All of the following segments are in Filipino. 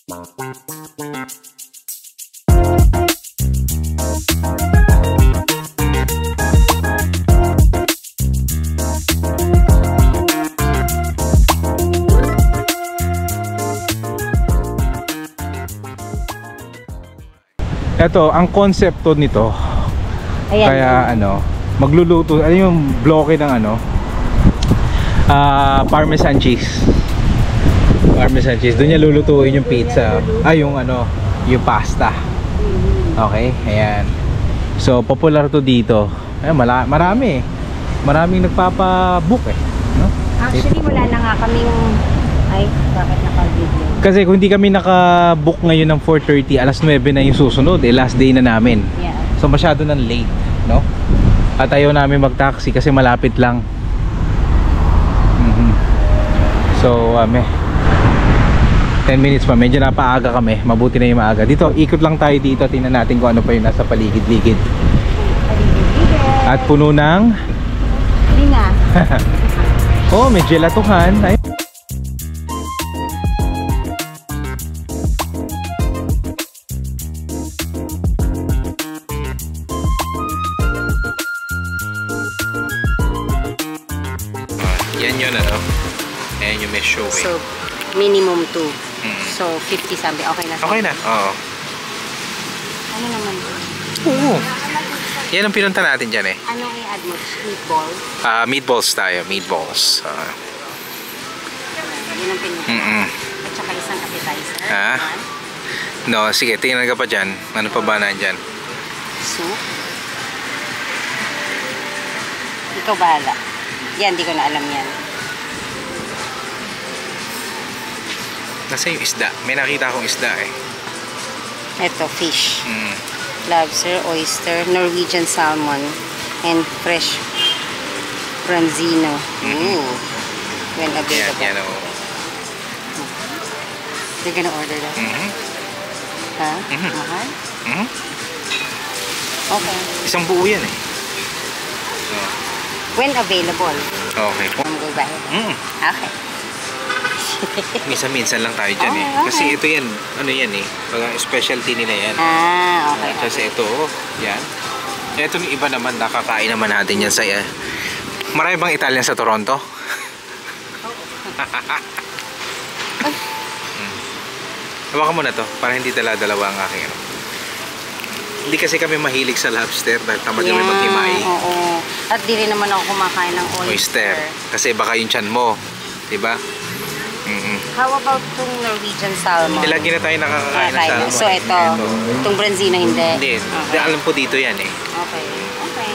Ito, ang konsepto nito. Ayan, kaya ano, magluluto, ano yung bloke ng ano, parmesan cheese. Parmesan cheese. Doon niya lulutuin yung pizza. Yung ano, yung pasta. Okay, ayan. So, popular to dito. Ayan, marami. Maraming nagpapabook eh. No? Actually, wala na nga kaming... Ay, bakit naka-video? Kasi kung hindi kami naka-book ngayon ng 4:30, alas 9 na yung susunod. Last day na namin. Yeah. So, masyado nang late, no? At ayaw namin mag-taxi kasi malapit lang. So, 10 minutes pa. Medyo napaaga kami. Mabuti na yung maaga. Dito, ikot lang tayo dito. Tingnan natin kung ano pa yung nasa paligid-ligid. At puno ng... Linga. Oh, may gelatuhan. Ay. Yan yun ano. Ayan yung may showing. So, minimum 2. So, 50 sabi. Okay na. Okay na. Oo. Ano naman to? Oo. Yan ang pinunta natin dyan eh. Anong i-add mo? Meatballs? Meatballs tayo. Meatballs. Yun ang pinunta. At saka isang appetizer. No, sige. Tingnan ka pa dyan. Ano pa ba nandyan? Soup. Ikaw bahala. Yan, di ko na alam yan. Nasa yung isda. May nakita akong isda eh. Ito, fish. Lobster, oyster, Norwegian salmon, and fresh branzino. Ooh. When available. Yan, You're gonna order that? Ha? Mahal? Okay. Isang buo yan eh. When available. Okay. I'm go buy it. Okay. Minsan-minsan lang tayo dyan eh. Okay. Kasi ito yan, ano yan eh. Specialty nila yan. Okay. Kasi ito, yan. Ito yung iba naman, nakakain naman natin yan sa... Marami bang Italian sa Toronto? Hawakan mo na to, para hindi dala-dalawa ang aking ano. Hindi kasi kami mahilig sa lobster dahil tamad kami maghimay. Oo. At di rin naman ako kumakain ng oyster. Kasi baka yung tiyan mo, diba? How about itong Norwegian salmon? Lagi na tayo nakakain ng salmon. So ito, itong branzino hindi? Hindi. Okay. Alam ko dito yan eh. Okay. Okay.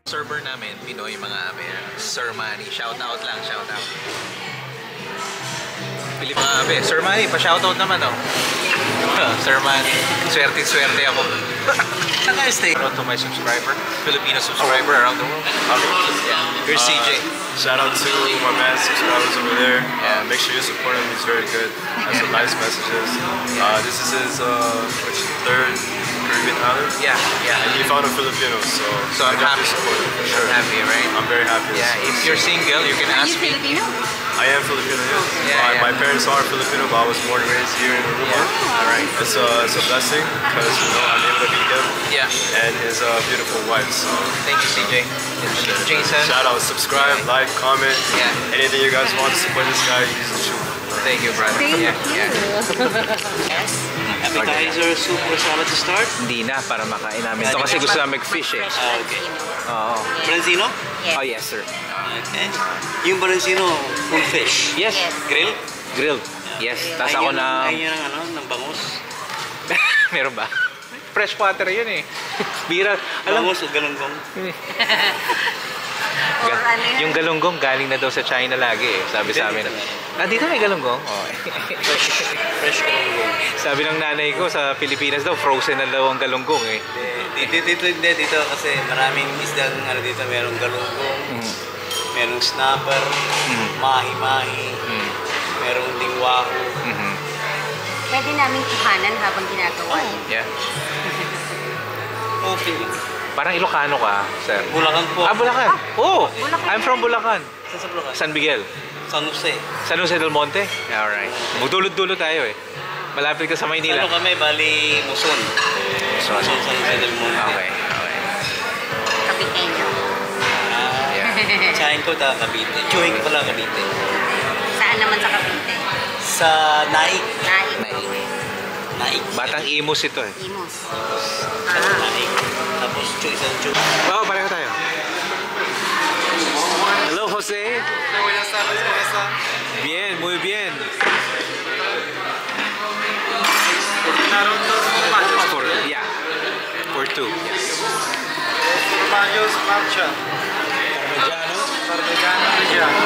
Server namin, Pinoy mga abe. Sir Manny, shout out lang, shout out. Pilip mga abe, Sir Manny, pa-shoutout naman oh. Sir Manny, swerte ako. Saan guys stay? To my subscriber, Filipino subscriber around the world. Yeah. Here's CJ. Shout out to my man subscribers over there. Make sure you support him, he's very good. Has some nice messages. This is his third Caribbean island. Yeah. And he found a Filipino, so I'm happy to support him for sure. I'm happy, right? I'm very happy. Yeah, if you're single, you can ask me. Filipino? I am Filipino, yes. My parents are Filipino, but I was born and raised here in Aruba. Alright. It's a blessing because I'm able to meet him. Yeah. And his beautiful wife. So thank you, CJ. Jason. Shout out, subscribe, like, comment. Yeah. Anything you guys want to support this guy, he's the truth. Thank you, brother. Thank you. Yes. Appetizer, soup, or salad to start? Hindi na, para makain namin. Ito kasi gusto namin mag-fish eh. Okay. Oo. Branzino? Yes. Oh, yes, sir. Okay. Yung branzino, full fish? Yes. Grill? Grilled. Yes. Tapos ako na... Ayaw ng bangus? Meron ba? Fresh water yun eh. Bira. Bangus o galunggong? Yung galunggong galing na daw sa China lagi eh. Sabi sa amin. Dito may galunggong? Oh. Fresh galunggong. Sabi ng nanay ko sa Pilipinas daw, frozen na daw ang galunggong eh. Dito kasi maraming isdang dito, merong galunggong, merong snapper, mahi-mahi, meron ding wahoo. Pwede namin kuhanan habang ginagawa yun. Yeah. Okay. Parang Ilocano ka, sir. Bulacan po. Ah, Bulacan. Oh, Bulacan. I'm from Bulacan. Saan sa Bulacan? San Miguel. San Jose. San Jose del Monte? Alright. Magdulot-dulot tayo eh. Malapit ka sa Maynila. Ano kami, bali Muson. Muson. San Jose del Monte. Okay, okay. Kapitenyo. Yeah. Tsahin ko ta Cavite. Chewing ko pala Cavite. Saan naman sa Cavite? Sa Naik. Naik. Naik. Batang Imus ito eh. Imus. Sa Naik. Tapos isang Chew. Oo, pareho tayo. Hello, Jose. Buenas tardes, ¿cómo está? Bien, muy bien. Ordenaron dos formaggio. Yeah. For two. Formaggio marcia. Parmigiano. Parmigiano reggiano.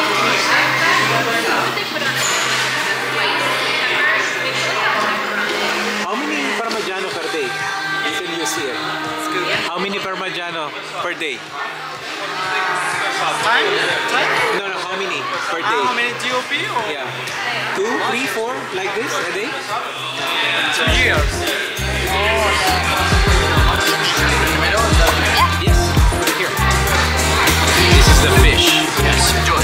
How many Parmigiano per day you can use here? How many Parmigiano per day? Time? No, how many per day? How many GOP? Or Yeah. 2, 3, 4, like this a day? 2 years? Yes, right here. This is the fish. Yes, enjoy.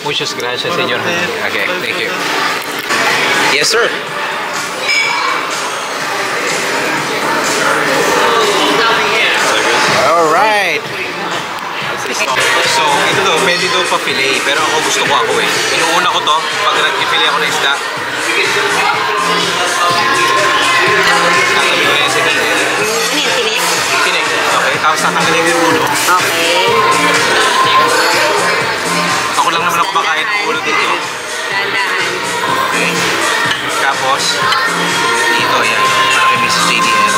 Muchas gracias, señor. Okay, thank you. Yes, sir. Alright. So, ito to, pwede to pa-fillet, pero ako gusto ko eh. Inuuna ko to, pag nag-fillet ako ng isda. Tatabi ko na yan sa gilid. Ano yung tinik? Tinik. Tapos tatanggalin yung ulo. Okay. Ako lang naman ako kumakain ng ulo dito. Dahan-dahan. Okay. Tapos, dito yan. Para kay Mrs. JDL.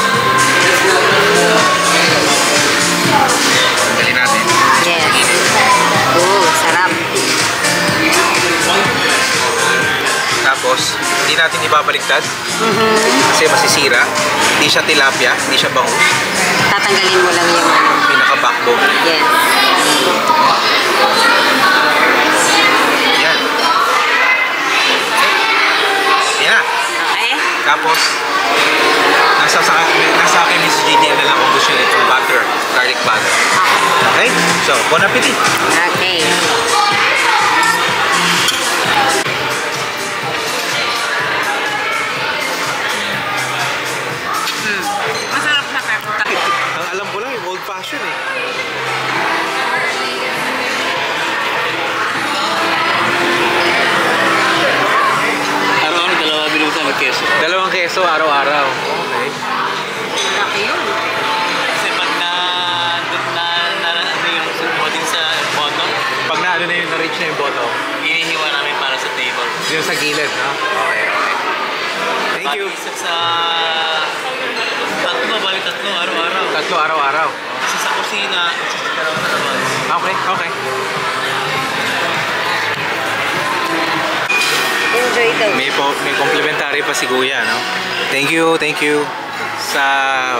Tanggalin natin. Yes. Sarap. Tapos, hindi natin ibabaliktad. Kasi masisira. Hindi siya tilapia, hindi siya bangus. Tatanggalin mo lang yung ano. Pinaka-backbone. Yes. Yan. Yan na. Okay. Tapos, nasa akin Mrs. JDL na lang kung gusto niya itong butter, garlic butter. Okay? So, bon appetit! Okay. Masarap na pepper. Ang alam ko lang yung old fashion eh. Araw-araw, dalawa binutan ng keso. Dalawang keso araw-araw. Okay. Laki yun. Kasi pag ano yung dumating sa bottom, Pag na na yung na-reach na yung bottom, inihiwa namin para sa table. yung sa gilid, no? Okay, okay. Thank you. Isa sa tatlo araw-araw. Tatlo araw-araw. Isa sa kusina, isa sa dalawang labas. Okay, okay. Enjoy daw. May complimentary pa si Kuya, no? Thank you sa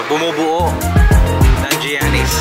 bumubuo ng Giannis.